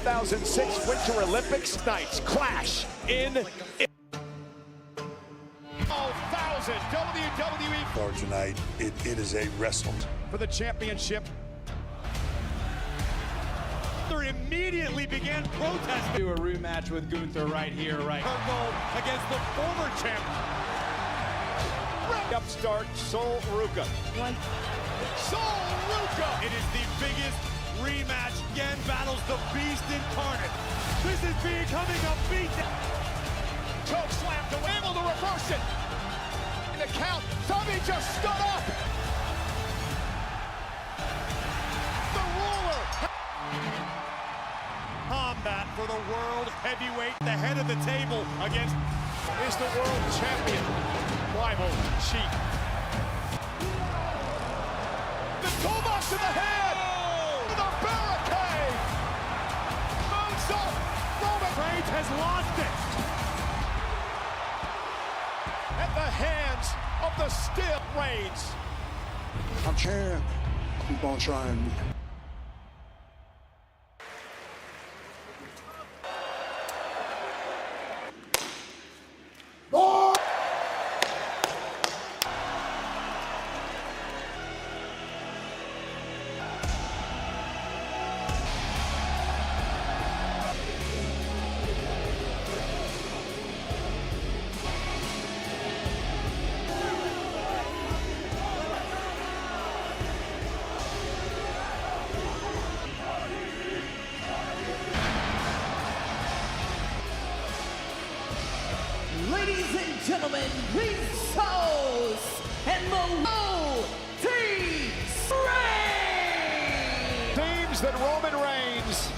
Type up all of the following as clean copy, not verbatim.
2006 Winter Olympics nights clash in 1000 WWE For tonight, it is a wrestle for the championship. Immediately began protesting. Do a rematch with Gunther right here, right? Goal against the former champ. Upstart Sol Ruka. Sol Ruka. It is the biggest rematch. Again battles the beast incarnate. This is becoming a beatdown. Choke slam to able to reverse it. In the count, Tommy just stood up. The ruler. Combat for the world heavyweight, the head of the table against is the world champion, rival chief. The toolbox to the head, the barricade, moonsault, Roman Reigns has lost it. At the hands of the still Reigns. I'm champ. Keep on trying. Ladies and gentlemen, please toast and below Reigns. Seems that Roman Reigns.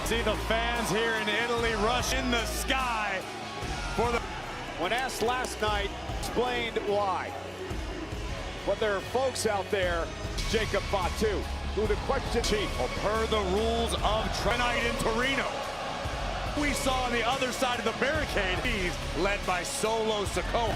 See the fans here in Italy rush in the sky for the. When asked last night, explained why. But there are folks out there, Jacob Fatu, who the question chief. Well, per the rules of tonight in Torino. We saw on the other side of the barricade, he's led by Solo Sikoa.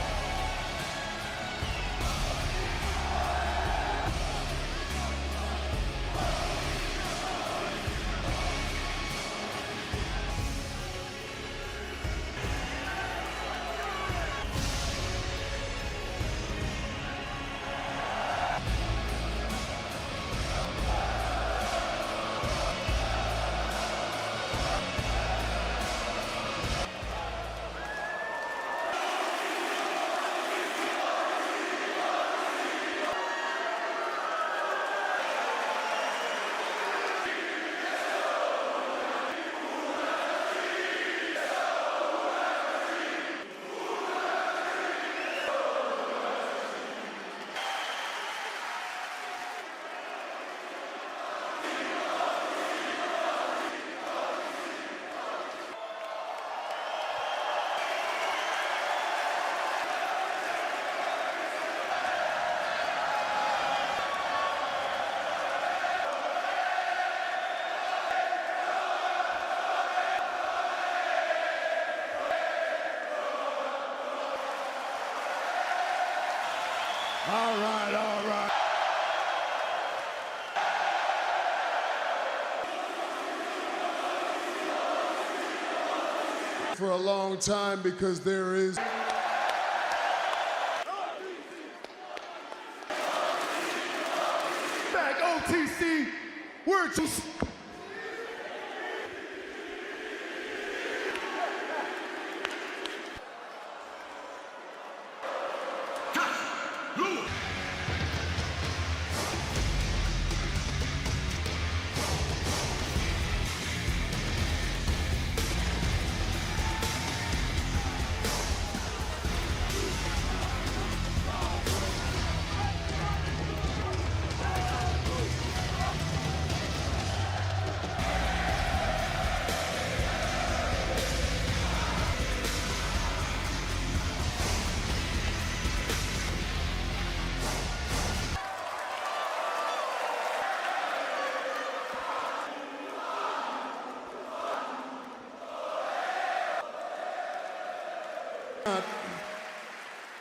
All right, all right. For a long time because there is. Back OTC, we're just.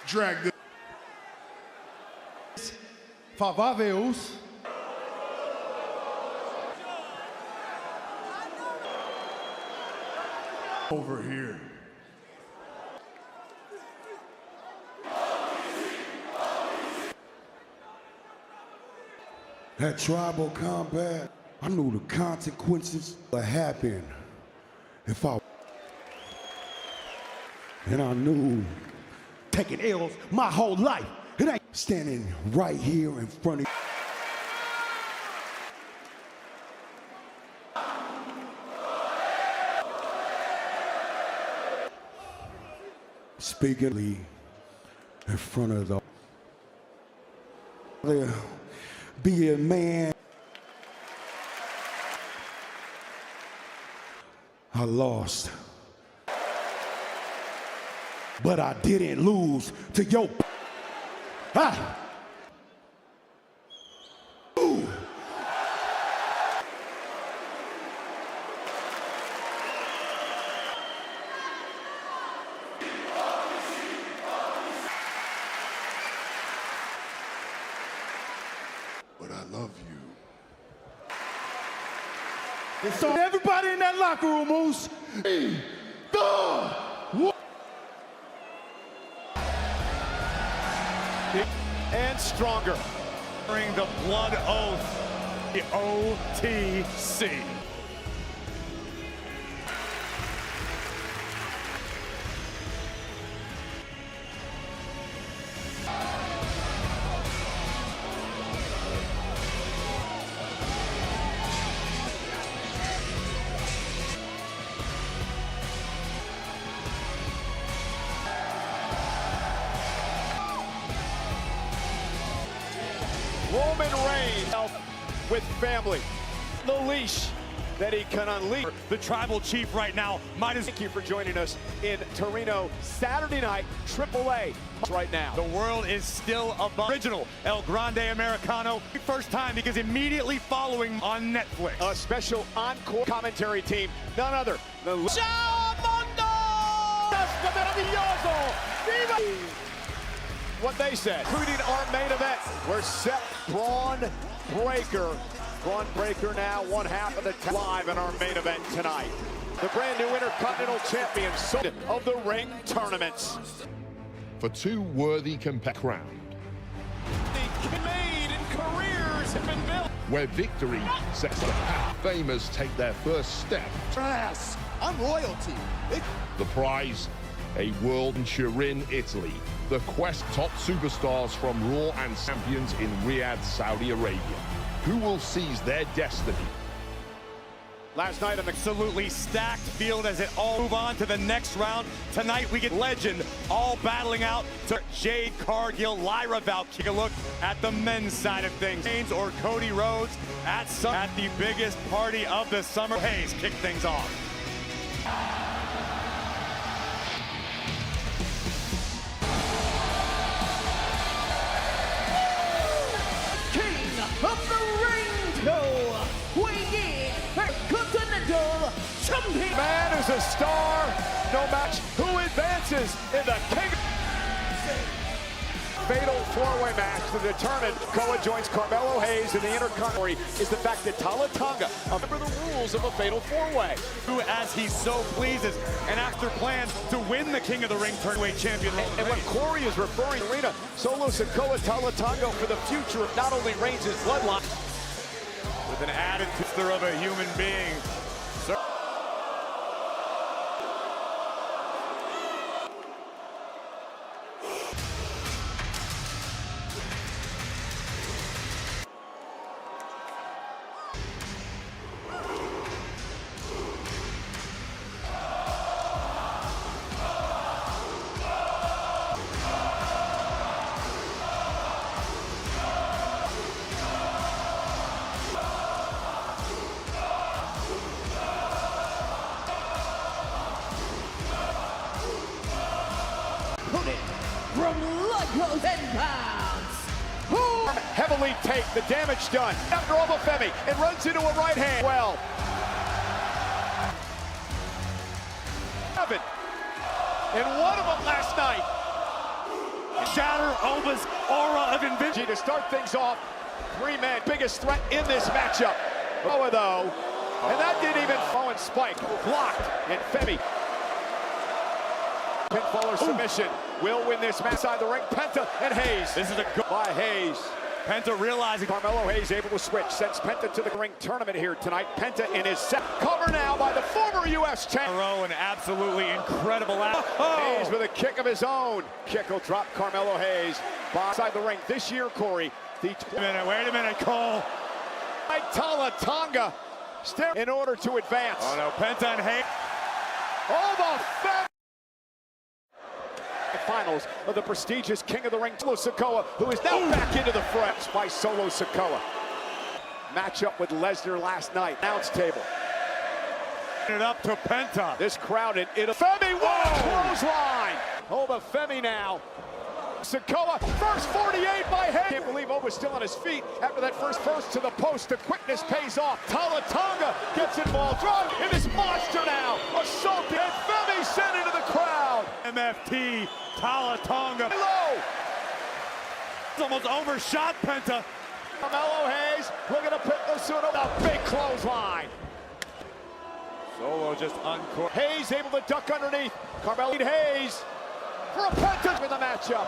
Drag this. Favaveus. over here. That tribal combat, I knew the consequences would happen if I... And I knew taking L's my whole life. It ain't standing right here in front of you. Speaking in front of the... Be a man. I lost. But I didn't lose to your... Ah! Ooh. But I love you. And so everybody in that locker room, Moose, And stronger. During the blood oath, the OTC. Roman Reigns with family. The leash that he can unleash. The tribal chief right now might as... Thank you for joining us in Torino Saturday night, AAA right now. The world is still above. Original El Grande Americano. First time because immediately following on Netflix. A special encore commentary team, none other than... Ciao Mondo! What they said, including our main event, where Seth Braun Breaker now one half of the live in our main event tonight. The brand new Intercontinental Champion of the Ring Tournaments. For two worthy crowned. Made and careers have been built. Where victory sets the path. Famous take their first step. Yes, I'm royalty. The prize, a world in Turin, Italy. The quest top superstars from Raw and champions in Riyadh, Saudi Arabia. Who will seize their destiny? Last night, an absolutely stacked field as it all move on to the next round. Tonight, we get legend all battling out to Jade Cargill, Lyra Valkyrie. Take a look at the men's side of things. Reigns or Cody Rhodes at the biggest party of the summer. Hayes kick things off. Of the ring to weighing in for Continental Champion. Man is a star, no match. Who advances in the King? Fatal four-way match to determine. Koa joins Carmelo Hayes in the Intercontinental. Is the fact that Tala Tonga, remember the rules of a fatal four-way. Who, as he so pleases, and after plans to win the King of the Ring Tournament champion. And what Corey is referring to, Arena, Solo Sikoa Tala Tonga for the future of not only Reigns' bloodline. With an attitude of a human being. From Lagos and pounds. Heavily take the damage done after Obafemi and runs into a right hand. Well, and one of them last night. Shatter Oba's aura of invincibility. To start things off, three men, biggest threat in this matchup. Oa though, and that didn't even fall and spike. Blocked, and Femi Pinfall or submission. Will win this match inside the ring. Penta and Hayes. This is a good by Hayes. Penta realizing Carmelo Hayes able to switch. Sends Penta to the ring tournament here tonight. Penta in his set. Cover now by the former U.S. champion. An absolutely incredible Hayes with a kick of his own. Kick will drop Carmelo Hayes inside the ring. This year, Corey, wait a minute, Cole. Tala Tonga in order to advance. Oh no, Penta and Hayes. Oh, the finals of the prestigious King of the Ring, Solo Sikoa, who is now back into the front by Solo Sikoa. Matchup with Lesnar last night. Announce table. It up to Penta. This crowd in Italy. Femi, clothesline. Oba Femi now. Sikoa, first 48 by Hayes. Can't believe Oba's still on his feet after that first to the post. The quickness pays off. Tala Tonga gets involved. Drug in this monster now. Assaulted. And Femi sent into the crowd. MFT, Tala Tonga. Low. It's almost overshot Penta. Carmelo Hayes looking to pick the suit up. A big clothesline. Solo just uncorked. Hayes able to duck underneath. Carmelo Hayes for a Penta in the matchup.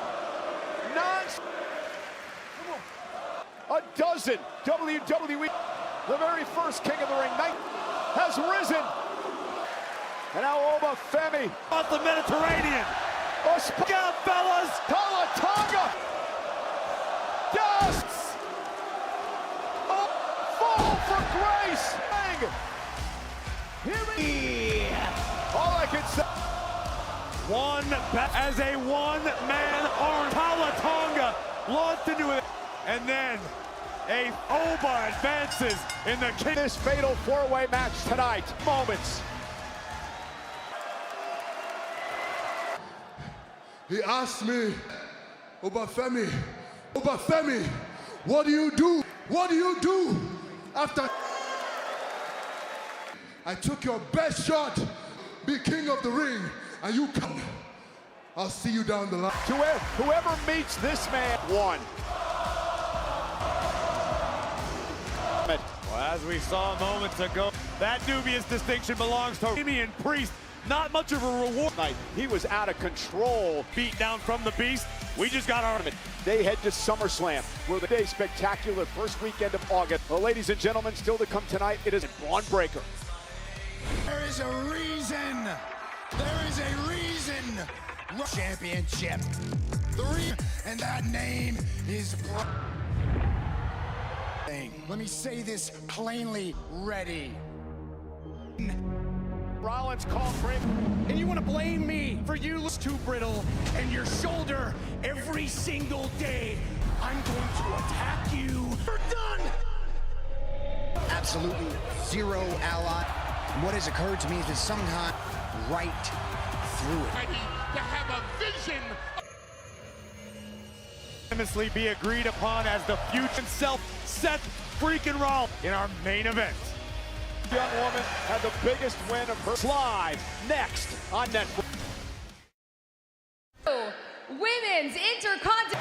A dozen WWE, the very first King of the Ring night has risen. And now Oba Femi off the Mediterranean. Look out, fellas! Tala Tonga! Dusts! Oh, fall for grace! All I can say. As a one-man arm, Tala Tonga launched into it. And then Oba advances in the King. This fatal four-way match tonight. Moments. He asked me, Oba Femi, what do you do? What do you do after I took your best shot, be King of the Ring, and you come? I'll see you down the line. Whoever meets this man won. Well, as we saw moments ago, that dubious distinction belongs to Damian Priest. Not much of a reward. He was out of control. Beat down from the Beast. We just got our tournament. They head to SummerSlam, where the day spectacular first weekend of August. Well, ladies and gentlemen, still to come tonight, it is Braun Breaker. There is a reason. There is a reason. Championship. And that name is Let me say this plainly. Ready. Rollins called for him. And you want to blame me for you look too brittle and your shoulder every single day. I'm going to attack you. We're done. Absolutely zero ally. What has occurred to me is that somehow right through it. To have a vision. Famously be agreed upon as the future himself, Seth freaking Rollins, in our main event. Young woman had the biggest win of her live next on Netflix. Women's Intercontinental.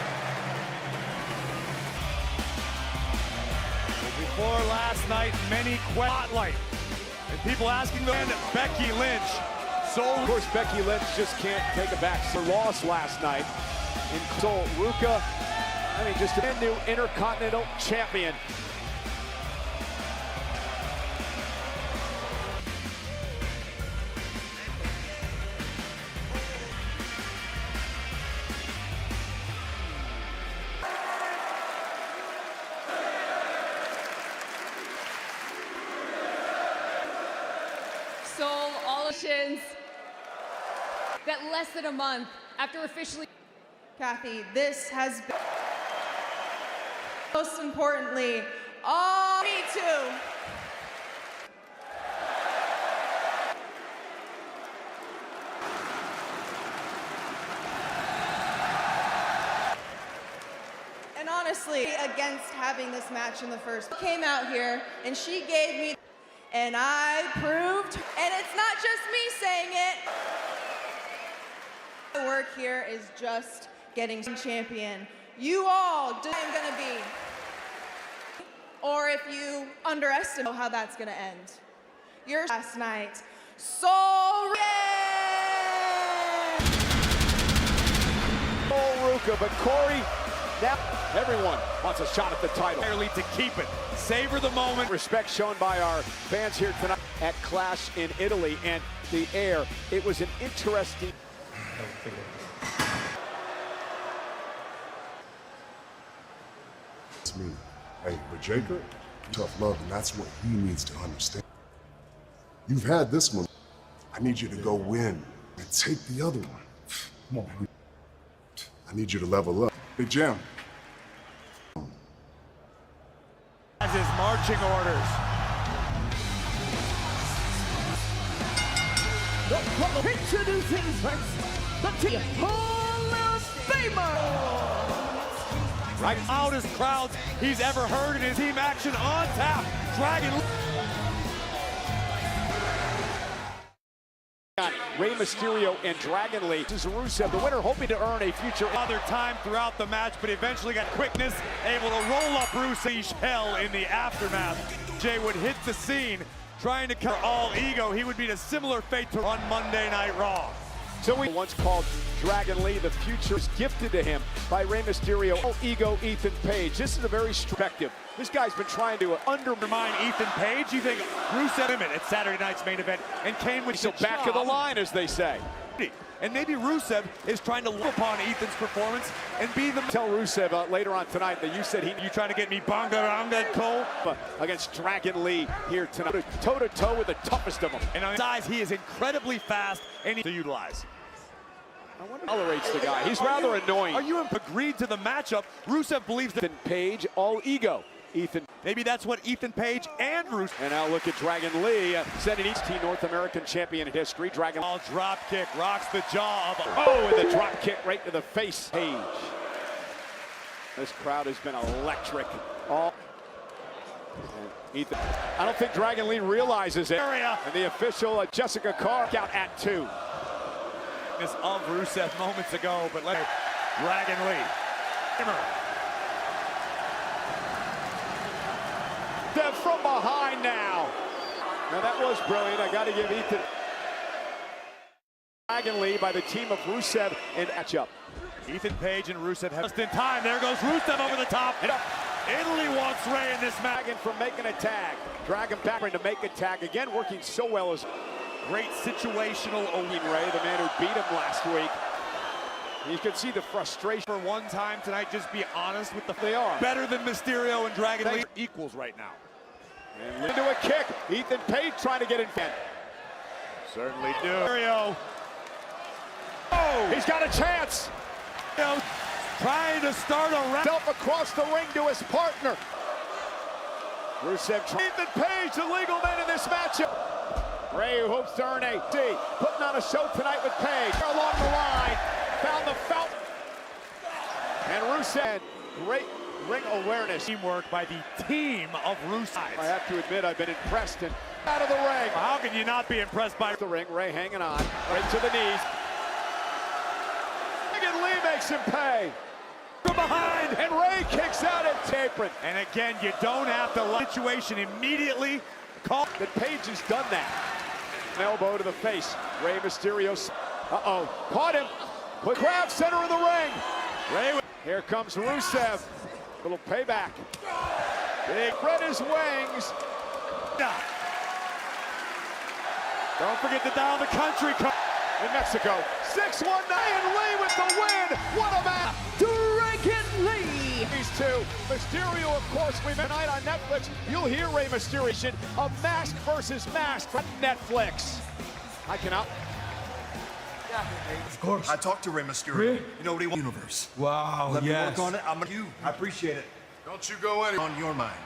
Before last night, many spotlight and people asking them. Becky Lynch. So of course, Becky Lynch just can't take a back. Her loss last night. And so Ruka, just a new Intercontinental champion. Soul all nations that less than a month after officially. Kathy, this has been, most importantly, all me too. And honestly, against having this match in the first, came out here and she gave me, and I proved, and it's not just me saying it. The work here is just getting champion. You all do I'm gonna be. Or if you underestimate how that's gonna end. Your last night. So yeah! Ruka, but Corey, now everyone wants a shot at the title. Barely to keep it. Savor the moment. Respect shown by our fans here tonight at Clash in Italy and the air. It was an interesting. It's me. Hey, but Jacob, tough love, and that's what he needs to understand. You've had this one. I need you to go win and take the other one. Come on. I need you to level up. Big Jam. As his marching orders. Introducing first, the Hall of Famer. Right, loudest crowds he's ever heard in his team action on tap. Dragon. Rey Mysterio and Dragon Lee. This is Rusev, the winner, hoping to earn a future other time throughout the match, but eventually got quickness, able to roll up Rusev hell in the aftermath. Jay would hit the scene, trying to cover all ego. He would meet a similar fate to on Monday Night Raw. So we once called Dragon Lee, the future is gifted to him by Rey Mysterio. All ego Ethan Page. This is a very effective. This guy's been trying to undermine Ethan Page. You think Rusev him at Saturday night's main event, and Kane would still back of the line, as they say. And maybe Rusev is trying to look upon Ethan's performance and be the. Tell Rusev later on tonight that you said you trying to get me bangaranga Cole against Dragon Lee here tonight, toe to toe with the toughest of them. And on his size, he is incredibly fast and he to utilize. I wonder tolerates the guy. He's rather annoying. Are you agreed to the matchup? Rusev believes that Page all ego. Ethan. Maybe that's what Ethan Page and Rusev. And now look at Dragon Lee, setting each team North American champion in history. Dragon Ball drop kick rocks the jaw of and the drop kick right to the face. Page. This crowd has been electric. And Ethan. I don't think Dragon Lee realizes it. And the official Jessica Carr out at 2. Of Rusev moments ago, but let Dragon Lee. Then from behind now. Now that was brilliant. I got to give Ethan. Dragon Lee by the team of Rusev and matchup. Ethan Page and Rusev have just in time. There goes Rusev over the top. Italy wants Rey in this match. From making a tag. Dragon back to make a tag again, working so well as. Great situational Owen Rey, the man who beat him last week. You can see the frustration for one time tonight. Just be honest with they are better than Mysterio and Dragon Lee equals right now. And into a kick. Ethan Page trying to get in front. Certainly do. Mysterio. Oh, he's got a chance. Trying to start a round across the ring to his partner. Rusev. Ethan Page, the legal man in this matchup. Rey, who hopes to earn a D, putting on a show tonight with Page. Along the line, found the fountain. And Rusev, great ring awareness. Teamwork by the team of Rusev. I have to admit, I've been impressed. And out of the ring. How can you not be impressed by the ring? Rey hanging on, right to the knees. Dragon Lee makes him pay. From behind, and Rey kicks out at apron. And again, you don't have to let the situation immediately call. That Page has done that. Elbow to the face. Rey Mysterio. Caught him. Put crab center of the ring. Rey. Here comes Rusev. Little payback. Big spread his wings. Don't forget to dial the country in Mexico. 6-1-9 and Rey with the win. What a match. Dragon Lee. These two. Mysterio, of course, we met tonight on Netflix. You'll hear Rey Mysterio. A mask versus mask from Netflix. I cannot. Of course. I talked to Rey Mysterio. Really? You know what he wants? Universe. Wow. Let me work on it. I'm gonna you. I appreciate it. Don't you go anywhere. On your mind.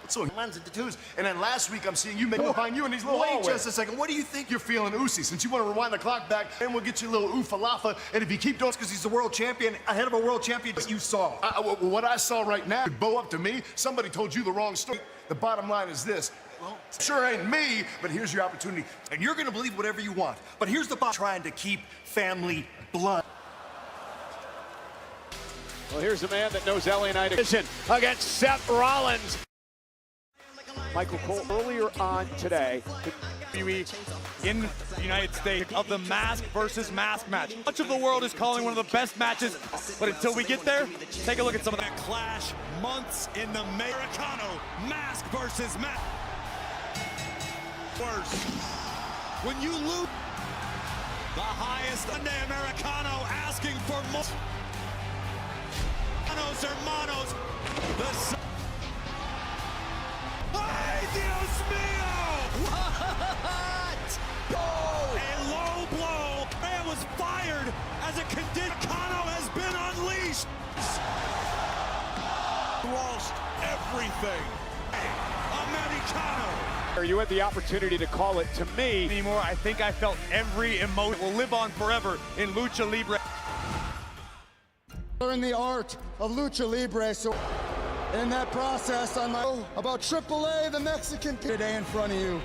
So lines and tattoos. And then last week I'm seeing you make behind you in these little Wait just a second. What do you think you're feeling, Uzi? Since you want to rewind the clock back, and we'll get you a little oofalafa. And if you keep doing it because he's the world champion, ahead of a world champion, you saw. What I saw right now, bow up to me. Somebody told you the wrong story. The bottom line is this. Well, sure ain't me, but here's your opportunity. And you're gonna believe whatever you want. But here's the bottom. Trying to keep family blood. Well, here's a man that knows LA Knight against Seth Rollins. Michael Cole earlier on today. WWE in the United States of the mask versus mask match. Much of the world is calling one of the best matches, but until we get there, take a look at some of that clash. Months in the Americano, mask versus mask. Worse. When you lose the highest Sunday Americano asking for more. Hermanos, hermanos. The Ay, Dios mío! What? Oh! A low blow. Man was fired as a condition. Kano has been unleashed. Lost everything. Americano. You had the opportunity to call it. To me, anymore, I think I felt every emotion will live on forever in Lucha Libre. Learn the art of Lucha Libre, so in that process, I know about AAA, the Mexican today in front of you.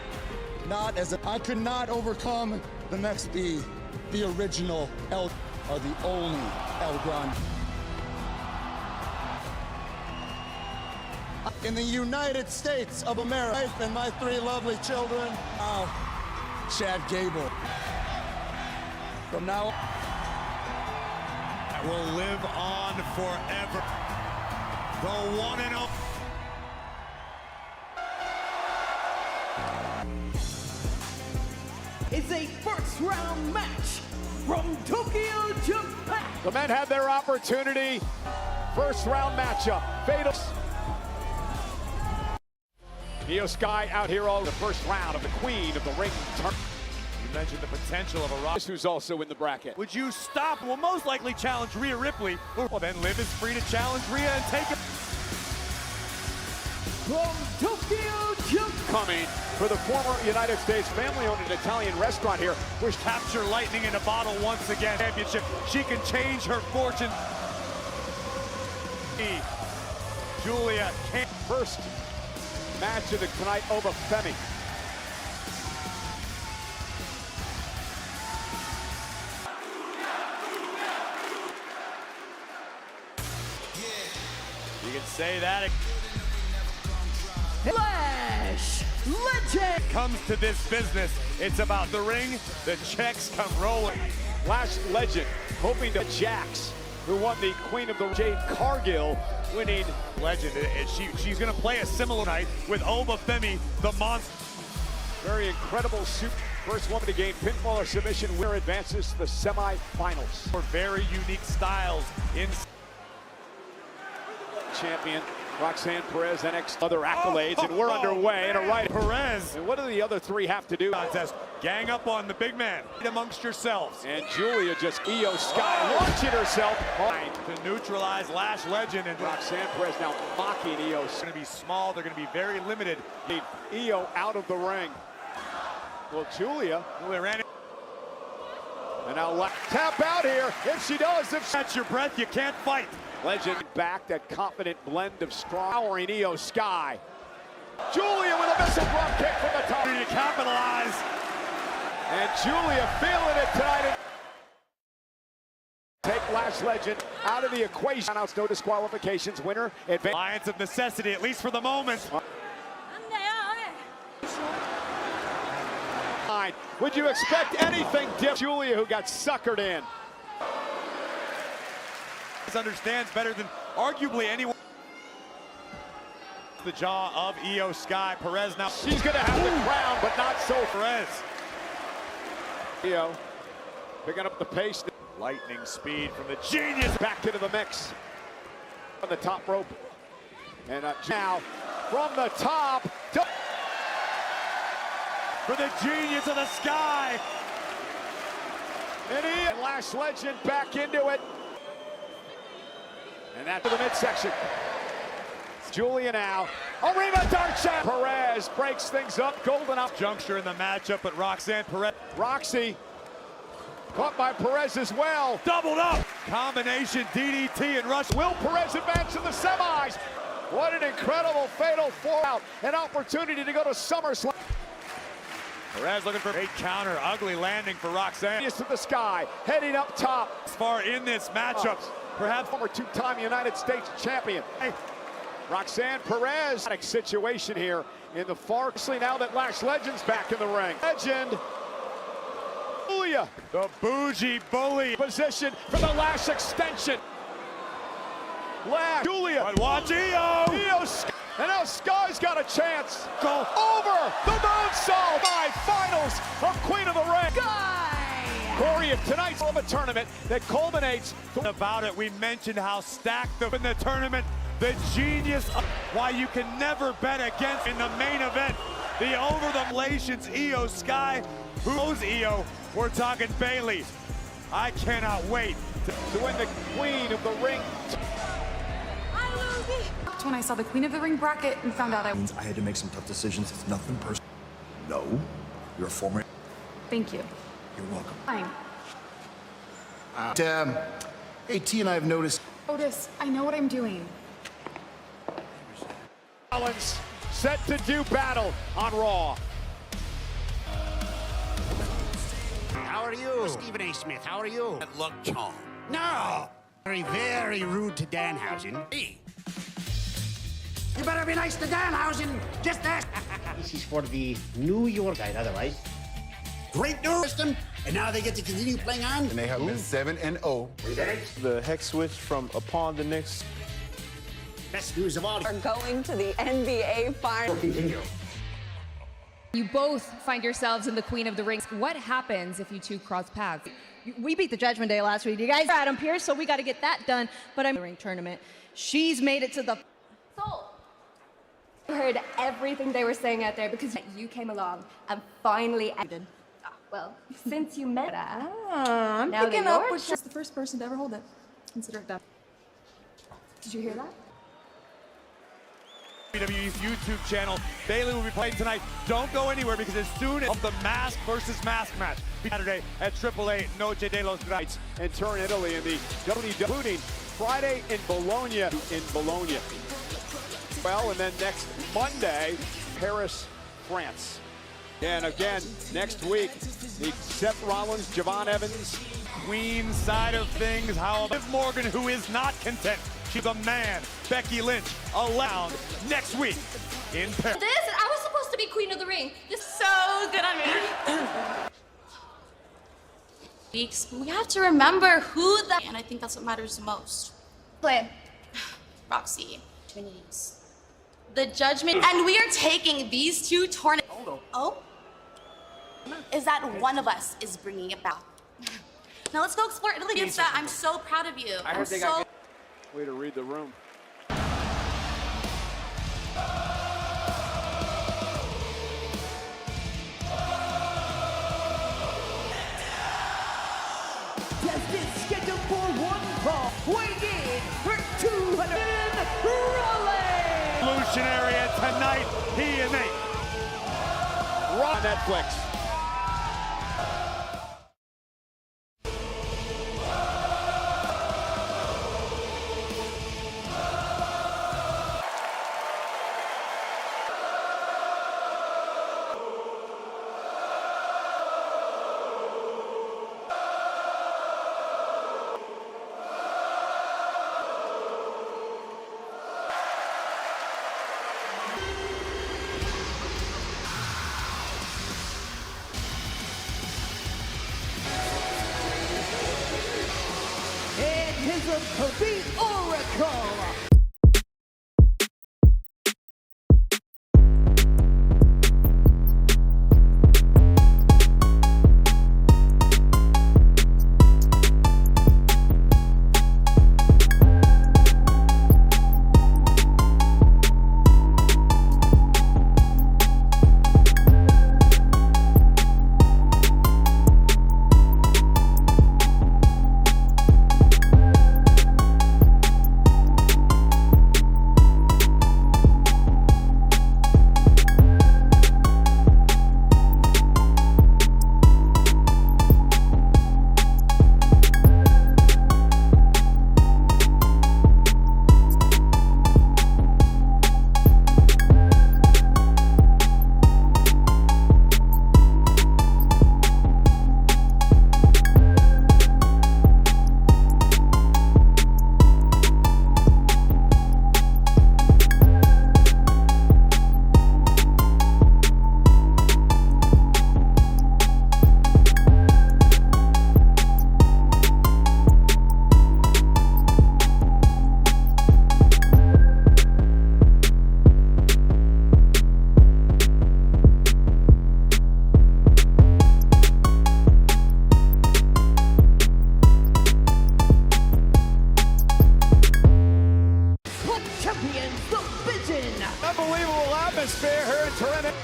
I could not overcome the Mex-B, the original El, or the only El Grande. In the United States of America, and my three lovely children, Chad Gable. From now on, that will live on forever. The one and only. It's a first round match from Tokyo, Japan. The men had their opportunity. First round matchup. Fatal. Io Sky out here all the first round of the Queen of the Ring. You mentioned the potential of a Ross, who's also in the bracket. Would you stop? Will most likely challenge Rhea Ripley. Well, then Liv is free to challenge Rhea and take it. From Tokyo, Japan. Coming for the former United States family-owned Italian restaurant here, which capture lightning in a bottle once again. Championship. She can change her fortune. Julia can't. First match of the tonight, Ova Femi. You can say that. Flash Legend Comes to this business, it's about the ring, the checks come rolling. Flash Legend hoping to Jax, who won the Queen of the Jade Cargill, winning Legend. She's going to play a similar night with Ova Femi, the monster. Very incredible suit. First woman to gain pinfall or submission winner advances to the semi-finals. For very unique styles in champion Roxanne Perez, NXT, other accolades, and we're underway in a right. Perez. And what do the other three have to do? Contest. Gang up on the big man amongst yourselves. And Julia just Io Sky launching herself to neutralize Lash Legend, and Roxanne Perez now mocking Io. It's going to be small. They're going to be very limited. Io out of the ring. Well, Julia ran it. And now tap out here. If she does, if catch your breath, you can't fight. Legend back, that confident blend of strong, powering Io Sky. Julia with a missile drop kick from the top. To capitalize. And Julia feeling it tonight. Take Lash Legend out of the equation. Announced no disqualifications. Winner advance. Alliance of necessity, at least for the moment. Would you expect anything different? Julia, who got suckered in. Understands better than arguably anyone. The jaw of Io Sky. Perez now. She's going to have the crown, but not so Perez. Io picking up the pace. Lightning speed from the Genius. Back into the mix. On the top rope. And now from the top. For the Genius of the Sky. And Io Lash Legend back into it. And that to the midsection. Julia now. Arima Dark Shot. Perez breaks things up. Golden up juncture in the matchup, but Roxanne Perez. Roxy caught by Perez as well. Doubled up. Combination DDT and rush. Will Perez advance to the semis? What an incredible fatal four-out. An opportunity to go to SummerSlam. Perez looking for a counter. Ugly landing for Roxanne. To the Sky. Heading up top. As far in this matchup. Perhaps former two-time United States champion. Roxanne Perez. Situation here in the far. Now that Lash Legend's back in the ring. Legend. Julia, the bougie bully position for the Lash extension. Lash, Julia, but watch Io. And now Sky's got a chance. Go over the moonsault. Finals of Queen of the Ring. Corey, of tonight's of a tournament that culminates. About it, we mentioned how stacked in the tournament. The genius of why you can never bet against in the main event. The over the relations, Io Sky. Who knows Io? We're talking Bailey. I cannot wait to win the Queen of the Ring. When I saw the Queen of the Ring bracket and found out I had to make some tough decisions. It's nothing personal. No, you're a former. Thank you. You're welcome. Fine. AT and I have noticed. Otis, I know what I'm doing. Rollins set to do battle on Raw. How are you? Stephen A. Smith, how are you? Look, Tom. No! Very, very rude to Danhausen. Hey. You better be nice to Danhausen. Just ask. This is for the New York side, otherwise. Great new system, and now they get to continue playing on. And they have been 7-0. The hex switch from upon the next. Best news of all. We're going to the NBA Finals. You both find yourselves in the Queen of the Ring. What happens if you two cross paths? We beat the Judgment Day last week. You guys are Adam Pearce, so we got to get that done. But I'm in the ring tournament. She's made it to the. I heard everything they were saying out there because you came along and finally ended. Well, since you met I'm now picking up Which is the first person to ever hold it. Consider it done. Did you hear that? WWE's YouTube channel. Bailey will be playing tonight. Don't go anywhere because as soon as the mask versus mask match Saturday at AAA Noche de los Grands in Turin, Italy, in the WWE, including Friday in Bologna. Well, and then next Monday, Paris, France. And again, next week, the Seth Rollins, Javon Evans, Queen side of things. How about Liv Morgan, who is not content? She's a man. Becky Lynch, allowed next week in Paris. I was supposed to be Queen of the Ring. This is so good on me. We have to remember who the... And I think that's what matters the most. Play. Roxy. Trinities. The Judgment. And we are taking these two tournaments. Oh? Is that one of us is bringing it back. Now let's go explore Italy against that. I'm so proud of you. I heard they got Way to read the room. Tested scheduled for one fall. Weighing in for 200 Rollins. Revolutionary and tonight, he and me. Raw on Netflix. His complete oracle.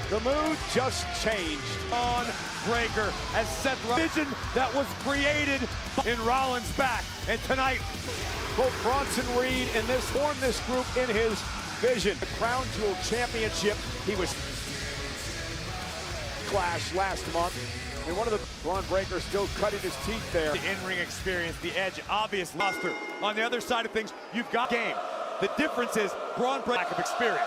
The mood just changed. On Breaker as Seth Rollins vision that was created in Rollins' back. And tonight, both Bronson Reed and this formed this group in his vision. The Crown Jewel Championship. He was Clash last month. And one of the Braun Breaker still cutting his teeth there. The in-ring experience, the edge, obvious luster. On the other side of things, you've got game. The difference is Braun Breaker lack of experience.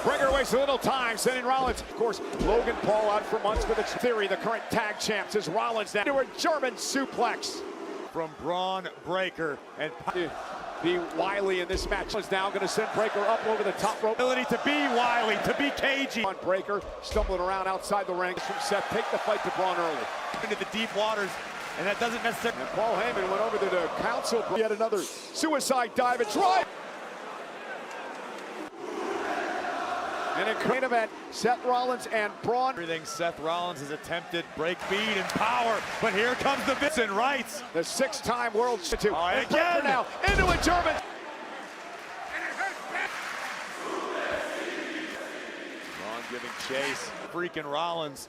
Breaker wastes a little time, sending Rollins. Of course, Logan Paul out for months with its theory. The current tag champs is Rollins now to a German suplex from Braun Breaker. And be wily in this match is now going to send Breaker up over the top rope. Ability to be wily, to be cagey. Braun Breaker stumbling around outside the ring from Seth. Take the fight to Braun early. Into the deep waters, and that doesn't necessarily. And Paul Heyman went over to the council. Yet another suicide dive. It's right. And in main event, Seth Rollins and Braun. Everything Seth Rollins has attempted, break beat and power, but here comes the Vincent Wrights. The six-time world championship. Again now into a German. Braun giving chase, freaking Rollins.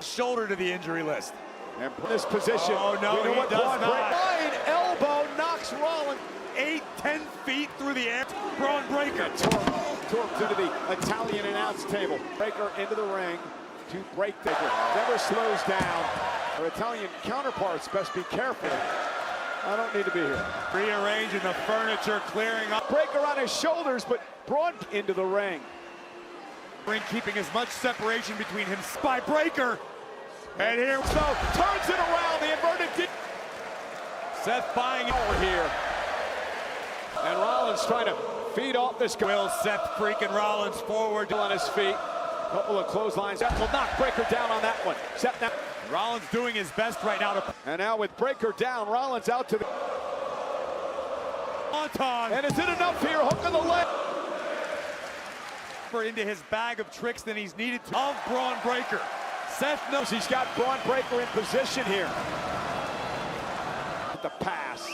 Shoulder to the injury list. And in this position, oh no, you know he does not. Wide elbow knocks Rollins 8-10 feet through the air. Braun Breaker. Torqued into the Italian announce table. Breaker into the ring to break Breaker. Never slows down. Our Italian counterparts best be careful. I don't need to be here. Rearranging the furniture, clearing up. Breaker on his shoulders, but Braun into the ring. Ring keeping as much separation between him by Breaker. And here, so turns it around. The inverted D. Seth buying over here. And Rollins trying to feed off this guy. Will Seth freaking Rollins forward on his feet. Couple of clotheslines. Seth will knock Breaker down on that one. Seth now. Rollins doing his best right now to. And now with Breaker down, Rollins out to the. Anton. And is it enough here? Hook of the leg. Into his bag of tricks than he's needed to. Of Braun Breaker. Seth knows he's got Braun Breaker in position here. The pass.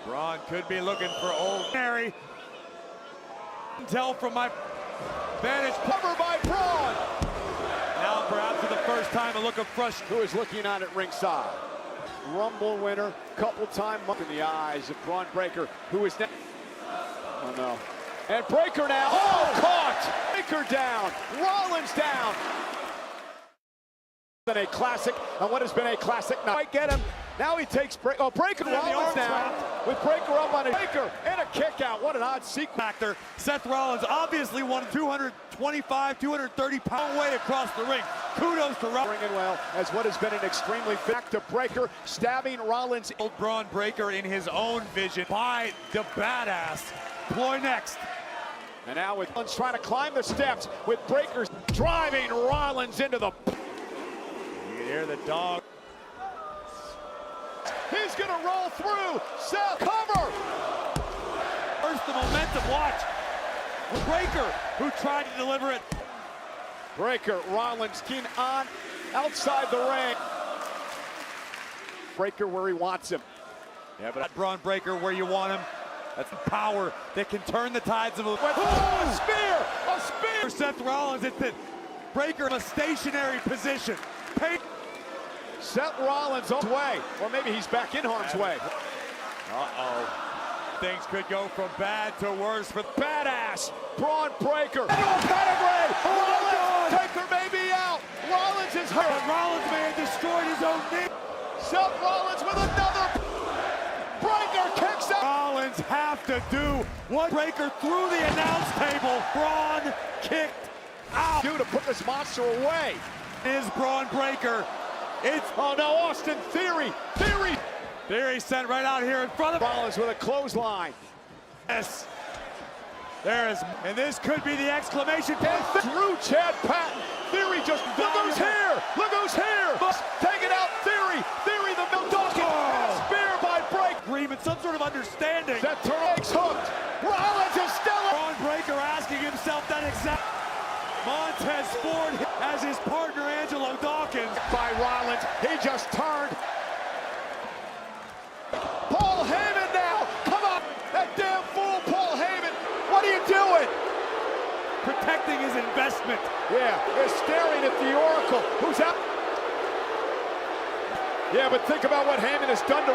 Braun could be looking for old Mary. Tell from my vantage. Cover by Braun. Now perhaps for the first time a look of frustration. Who is looking on at ringside. Rumble winner, couple time in the eyes of Braun Breaker, who is now. Oh no. And Breaker now. Oh, caught. Breaker down. Rollins down. Been a classic on what has been a classic night. Might get him. Now he takes Breaker. Oh, Breaker Rollins down with Breaker up on a Breaker and a kick out. What an odd sequence. Factor. Seth Rollins obviously won 225, 230 pound way across the ring. Kudos to Rollins. Bringing well as what has been an extremely back to Breaker, stabbing Rollins. Old Braun Breaker in his own vision by the badass. Ploy next. And now with Rollins trying to climb the steps with Breaker driving Rollins into the. You can hear the dog. He's going to roll through. Seth, cover. First the momentum, watch. Breaker, who tried to deliver it. Breaker, Rollins, keen on, outside the ring. Breaker where he wants him. Yeah, but Braun Breaker where you want him. That's the power that can turn the tides of a. Oh, a spear! A spear! Seth Rollins at the Breaker in a stationary position. Seth Rollins on his way, or maybe he's back in harm's way. Uh-oh. Things could go from bad to worse for badass Braun Breaker. Into a pedigree! Rollins, Breaker may be out. Rollins is hurt. But Rollins may have destroyed his own knee. Seth Rollins with another. Breaker kicks out. Rollins have to do what Breaker through the announce table. Braun kicked out. To put this monster away is Braun Breaker. It's, oh no, Austin Theory. Theory sent right out here in front of Rollins with a clothesline. Yes. There is, and this could be the exclamation point. Through Chad Patton. Theory just, look who's here. Look who's here. Taking out Theory. Theory, the middle Dawkins. And a spear by Breaker. Agreement, some sort of understanding. That legs hooked. Rollins is still. Braun Breaker asking himself that exact. Montez Ford as his partner Angelo Dawkins. By Rollins, he just turned. protecting his investment. Yeah, they're staring at the Oracle. Who's out? Yeah, but think about what Heyman has done to